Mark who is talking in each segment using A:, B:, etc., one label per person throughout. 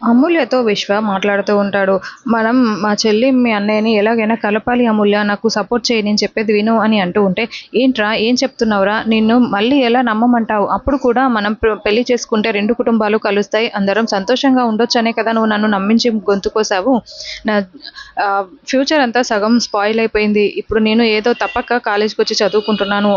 A: అమూల్యతో విశ్వ మాట్లాడుతూ ఉంటాడు. మా చెల్లి, మీ అన్నయ్యని ఎలాగైనా కలపాలి అమూల్య. నాకు సపోర్ట్ చెయ్యి. నేను చెప్పేది విను అని అంటూ ఉంటే, ఏంట్రా ఏం చెప్తున్నావురా? నిన్ను మళ్ళీ ఎలా నమ్మమంటావు? అప్పుడు కూడా మనం పెళ్లి చేసుకుంటే 2 కుటుంబాలు కలుస్తాయి. అందరం సంతోషంగా ఉండొచ్చనే కదా నువ్వు నన్ను నమ్మించి గొంతు కోసావు. నా ఫ్యూచర్ అంతా సగం స్పాయిల్ అయిపోయింది. ఇప్పుడు నేను ఏదో తప్పక కాలేజ్‌కొచ్చి చదువుకుంటున్నాను.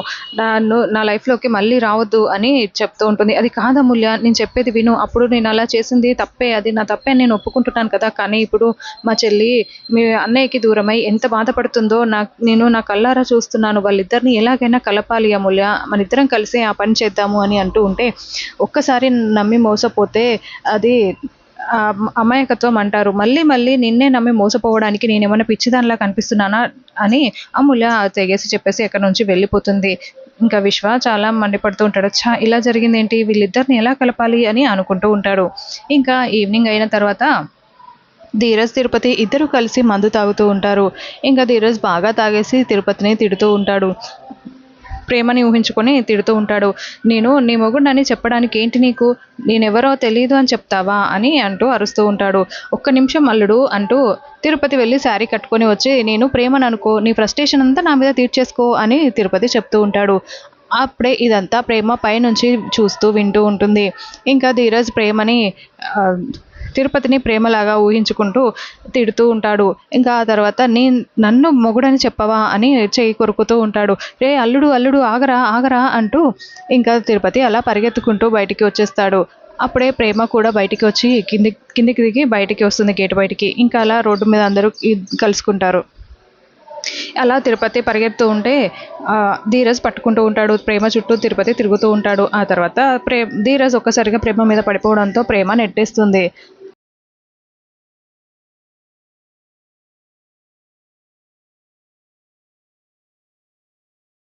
A: నా లైఫ్‌లోకి మళ్ళీ రావద్దు అని చెప్తూ ఉంటుంది. అది కాదు అమూల్య, నేను చెప్పేది విను. అప్పుడు నేను అలా చేసింది తప్పే. అది నా తప్పే అని నేను ఒప్పుకుంటున్నాను కదా! కానీ ఇప్పుడు మా చెల్లి మీ అన్నయ్యకి దూరమై ఎంత బాధపడుతుందో నేను నా కళ్ళారా చూస్తున్నాను. వాళ్ళిద్దరిని ఎలాగైనా కలపాలి అమూల్య. మనిద్దరం కలిసి ఆ పని చేద్దాము అని అంటూ ఉంటే, ఒక్కసారి నమ్మి మోసపోతే అది అమాయకత్వం అంటారు. మళ్ళీ మళ్ళీ నిన్నే నమ్మి మోసపోవడానికి నేనేమన్నా పిచ్చిదానిలా కనిపిస్తున్నానా అని అమూల్య తెగేసి చెప్పేసి అక్కడి నుంచి వెళ్ళిపోతుంది. ఇంకా విశ్వ చాలా మండిపడుతూ ఉంటాడు. ఛ! ఇలా జరిగిందేంటి? వీళ్ళిద్దరిని ఎలా కలపాలి అని అనుకుంటూ ఉంటాడు. ఇంకా ఈవినింగ్ అయిన తర్వాత ధీరజ్, తిరుపతి ఇద్దరూ కలిసి మందు తాగుతూ ఉంటారు. ఇంకా ధీరజ్ బాగా తాగేసి తిరుపతిని తిడుతూ ఉంటాడు. ప్రేమని ఊహించుకొని తిడుతూ ఉంటాడు. నేను నీ మొగుడినని చెప్పడానికి ఏంటి నీకు? నేనెవరో తెలీదు అని చెప్తావా అని అంటూ అరుస్తూ ఉంటాడు. ఒక్క నిమిషం అల్లుడు అంటూ తిరుపతి వెళ్ళి శారీ కట్టుకొని వచ్చి, నేను ప్రేమను అనుకో, నీ ఫ్రస్ట్రేషన్ అంతా నా మీద తీర్చేసుకో అని తిరుపతి చెప్తూ ఉంటాడు. అప్పుడే ఇదంతా ప్రేమ పైనుంచి చూస్తూ వింటూ ఉంటుంది. ఇంకా ధీరజ్ ప్రేమని ఆ, తిరుపతిని ప్రేమలాగా ఊహించుకుంటూ తిడుతూ ఉంటాడు. ఇంకా ఆ తర్వాత నన్ను మొగుడని చెప్పవా అని చెయ్యి కొరుకుతూ ఉంటాడు. రే అల్లుడు అల్లుడు ఆగరా ఆగరా అంటూ ఇంకా తిరుపతి అలా పరిగెత్తుకుంటూ బయటికి వచ్చేస్తాడు. అప్పుడే ప్రేమ కూడా బయటికి వచ్చి కిందికి దిగి బయటికి వస్తుంది, గేటు బయటికి. ఇంకా అలా రోడ్డు మీద అందరూ కలుసుకుంటారు. అలా తిరుపతి పరిగెడుతూ ఉంటే ధీరజ్ పట్టుకుంటూ ఉంటాడు. ప్రేమ చుట్టూ తిరుపతి తిరుగుతూ ఉంటాడు. ఆ తర్వాత ధీరజ్ ఒక్కసారిగా ప్రేమ మీద పడిపోవడంతో ప్రేమ నెట్టేస్తుంది.